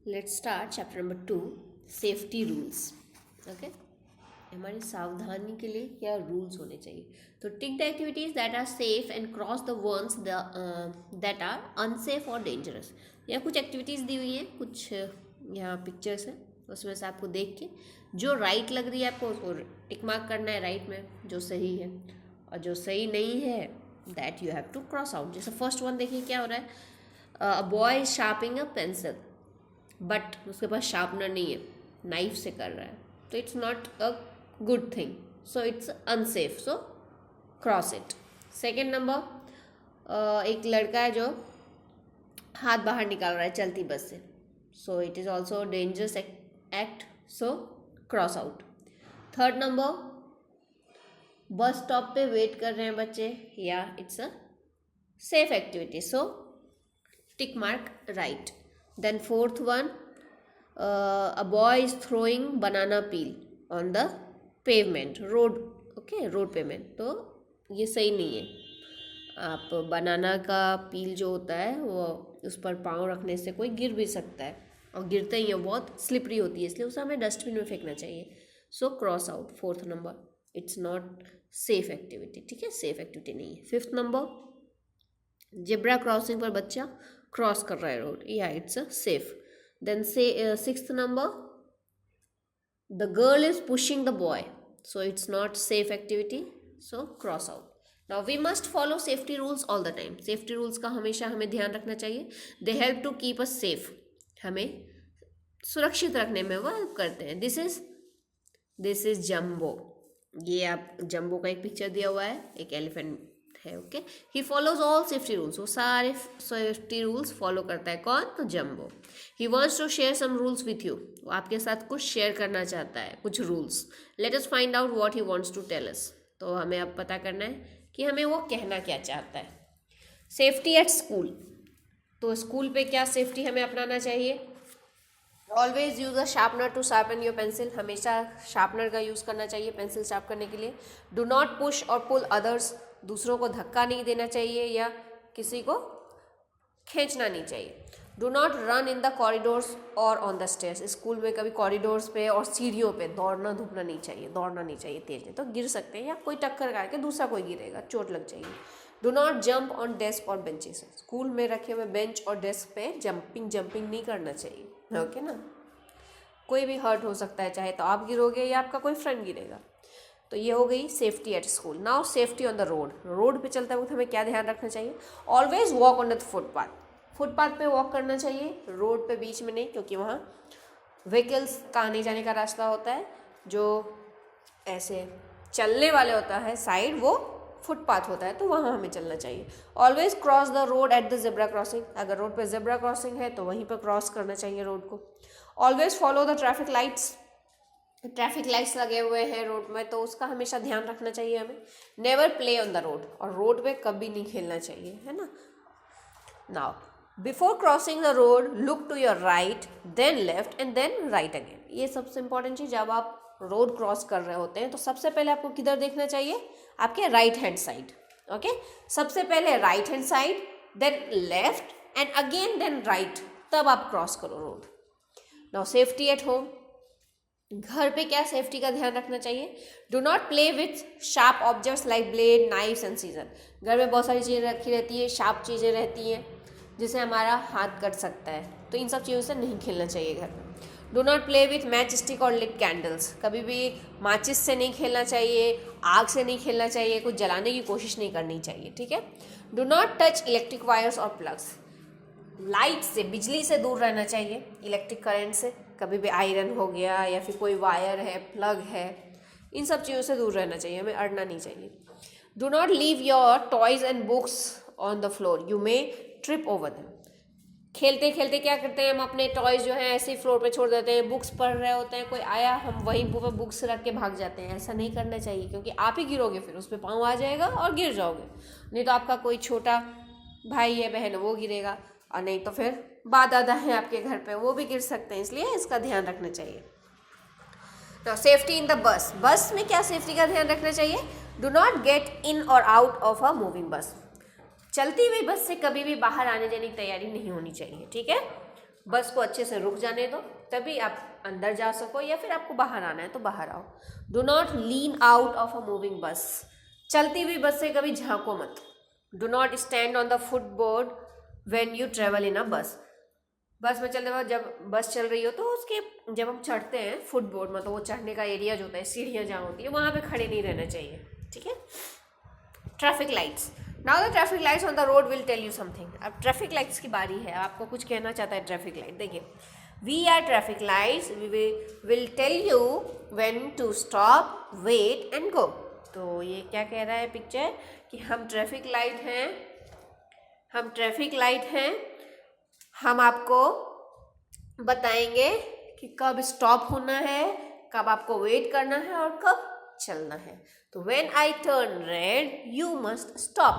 Let's start chapter number 2, safety rules. Okay, हमारी सावधानी के लिए क्या रूल्स होने चाहिए. तो tick the activities that are safe and cross the ones that are unsafe और डेंजरस. यहाँ कुछ एक्टिविटीज़ दी हुई हैं, कुछ यहाँ पिक्चर्स हैं, उसमें से आपको देख के जो राइट लग रही है आपको उसको टिक मार्क करना है राइट में, जो सही है, और जो सही नहीं है that you have to cross out. जैसे फर्स्ट वन देखिए क्या हो रहा है. A boy is sharping a pencil but उसके पास शार्पनर नहीं है, नाइफ से कर रहा है, तो it's not a good thing, so it's unsafe, so cross it. Second number, एक लड़का है जो हाथ बाहर निकाल रहा है चलती बस से, so it is also dangerous act, so cross out. Third number, bus stop पे वेट कर रहे हैं बच्चे, या it's a safe activity, so tick mark right. Then fourth one, a boy is throwing banana peel on the pavement, road. Okay, road pavement. तो ये सही नहीं है. आप बनाना का पील जो होता है वो उस पर पाँव रखने से कोई गिर भी सकता है, और गिरते ही बहुत स्लिपरी होती है, इसलिए उसे हमें डस्टबिन में फेंकना चाहिए. सो cross out. Fourth number, it's not safe activity. ठीक है, सेफ एक्टिविटी नहीं है. फिफ्थ नंबर, जेब्रा क्रॉसिंग पर बच्चा क्रॉस कर रहा है रोड, या इट्स अ सेफ. देन से sixth number, the girl is pushing the boy, so it's not safe activity, so cross out. Now we must follow safety rules all the time. Safety rules का हमेशा हमें ध्यान रखना चाहिए. They help to keep us safe, हमें सुरक्षित रखने में वो हेल्प करते हैं. This is Jumbo. ये आप जम्बो का एक पिक्चर दिया हुआ है, एक एलिफेंट है. Okay, he follows all safety rules, वो सारे सेफ्टी रूल्स फॉलो करता है. कौन? तो Jumbo. He wants to share some rules with you, वो आपके साथ कुछ शेयर करना चाहता है, कुछ rules. Let us find out what he wants to tell us. तो हमें अब पता करना है कि हमें वो कहना क्या चाहता है. Safety at school. तो स्कूल पे क्या सेफ्टी हमें अपनाना चाहिए. Always use a sharpener to sharpen your pencil, हमेशा शार्पनर का यूज़ करना चाहिए पेंसिल शार्प करने के लिए. डू नॉट पुश और पुल अदर्स, दूसरों को धक्का नहीं देना चाहिए या किसी को खींचना नहीं चाहिए. Do not run in the corridors और ऑन द स्टेयर्स, स्कूल में कभी कॉरिडोर्स पे और सीढ़ियों पे दौड़ना धूपना नहीं चाहिए, दौड़ना नहीं चाहिए तेज में, तो गिर सकते हैं या कोई टक्कर करके दूसरा कोई गिरेगा, चोट लग जाएगी. Do not jump on desk और बेंचेस, स्कूल में रखे हुए बेंच और डेस्क पे जंपिंग नहीं करना चाहिए. ओके ना, कोई भी हर्ट हो सकता है, चाहे तो आप गिरोगे या आपका कोई फ्रेंड गिरेगा. तो ये हो गई safety at school. Now safety on the road. Road पे चलते वक्त हमें क्या ध्यान रखना चाहिए. Always walk on the footpath, footpath पे वॉक करना चाहिए, रोड पे बीच में नहीं, क्योंकि वहाँ व्हीकल्स का आने जाने का रास्ता होता है. जो ऐसे चलने वाले होता है साइड, वो फुटपाथ होता है, तो वहाँ हमें चलना चाहिए. Always cross the road at the zebra crossing, अगर रोड पे जेब्रा क्रॉसिंग है तो वहीं पर क्रॉस करना चाहिए रोड को. Always follow the traffic lights, traffic lights लगे हुए हैं रोड में तो उसका हमेशा ध्यान रखना चाहिए हमें. Never play on the road, और रोड पे कभी नहीं खेलना चाहिए, है ना. Now before crossing the road look to your right, then left and then right again. ये सबसे इंपॉर्टेंट चीज़, जब आप रोड क्रॉस कर रहे होते हैं तो सबसे पहले आपको किधर देखना चाहिए, आपके राइट हैंड साइड. ओके, सबसे पहले right hand side, then left and again then right, तब आप क्रॉस करो road. Now safety at home. घर पे क्या सेफ्टी का ध्यान रखना चाहिए. Do not play with sharp objects like blade, knives and scissor. घर में बहुत सारी चीज़ें रखी रहती है, शार्प चीज़ें रहती हैं जिससे हमारा हाथ कट सकता है, तो इन सब चीज़ों से नहीं खेलना चाहिए घर में. Do not play with match stick और लिट कैंडल्स, कभी भी माचिस से नहीं खेलना चाहिए, आग से नहीं खेलना चाहिए, कुछ जलाने की कोशिश नहीं करनी चाहिए. ठीक है. Do not touch electric wires और प्लग्स, लाइट से, बिजली से दूर रहना चाहिए, इलेक्ट्रिक करंट से. कभी भी आयरन हो गया या फिर कोई वायर है, प्लग है, इन सब चीज़ों से दूर रहना चाहिए, हमें अड़ना नहीं चाहिए. Do not leave your toys and books on the floor, you may trip over them. खेलते खेलते क्या करते हैं हम, अपने टॉयज जो हैं ऐसे ही फ्लोर पे छोड़ देते हैं. बुक्स पढ़ रहे होते हैं, कोई आया, हम वहीं पर बुक्स रख के भाग जाते हैं. ऐसा नहीं करना चाहिए, क्योंकि आप ही गिरोगे, फिर उस पर पाँव आ जाएगा और गिर जाओगे. नहीं तो आपका कोई छोटा भाई है, बहन, वो गिरेगा, और नहीं तो फिर बाप दादा है आपके घर पे, वो भी गिर सकते हैं, इसलिए इसका ध्यान रखना चाहिए. तो safety in the bus. Bus में क्या सेफ्टी का ध्यान रखना चाहिए. डू नॉट गेट इन और out of a moving bus, चलती हुई बस से कभी भी बाहर आने जाने की तैयारी नहीं होनी चाहिए. ठीक है. बस को अच्छे से रुक जाने दो, तभी आप अंदर जा सको, या फिर आपको बाहर आना है तो बाहर आओ। Do not lean out of a moving bus, चलती हुई बस से कभी झांको मत। Do not stand on the footboard when you travel in a bus, bus में चलते वक्त जब बस चल रही हो तो उसके जब हम चढ़ते हैं फुटबोर्ड में, तो वो चढ़ने का एरिया जो होता है, सीढ़ियाँ जहाँ होती है, वहाँ पे खड़े नहीं रहना चाहिए, ठीक है। Traffic lights, now the traffic lights on the road will tell you something. अब ट्रैफिक लाइट्स की बारी है, आपको कुछ कहना चाहता है ट्रैफिक लाइट। देखिए, we are traffic lights, we will tell you when to stop, wait and go. तो ये क्या कह रहा है पिक्चर, कि हम ट्रैफिक लाइट हैं, हम ट्रैफिक लाइट हैं, हम आपको बताएंगे कि कब स्टॉप होना है, कब आपको वेट करना है और कब चलना है। तो when I turn red you must stop,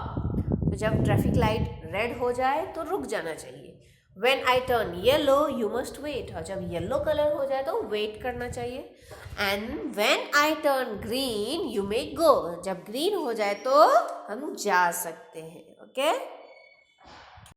तो जब ट्रैफिक लाइट रेड हो जाए तो रुक जाना चाहिए। When I turn yellow you must wait, और जब येलो कलर हो जाए तो वेट करना चाहिए। And when I turn green you may go, जब ग्रीन हो जाए तो हम जा सकते हैं। ओके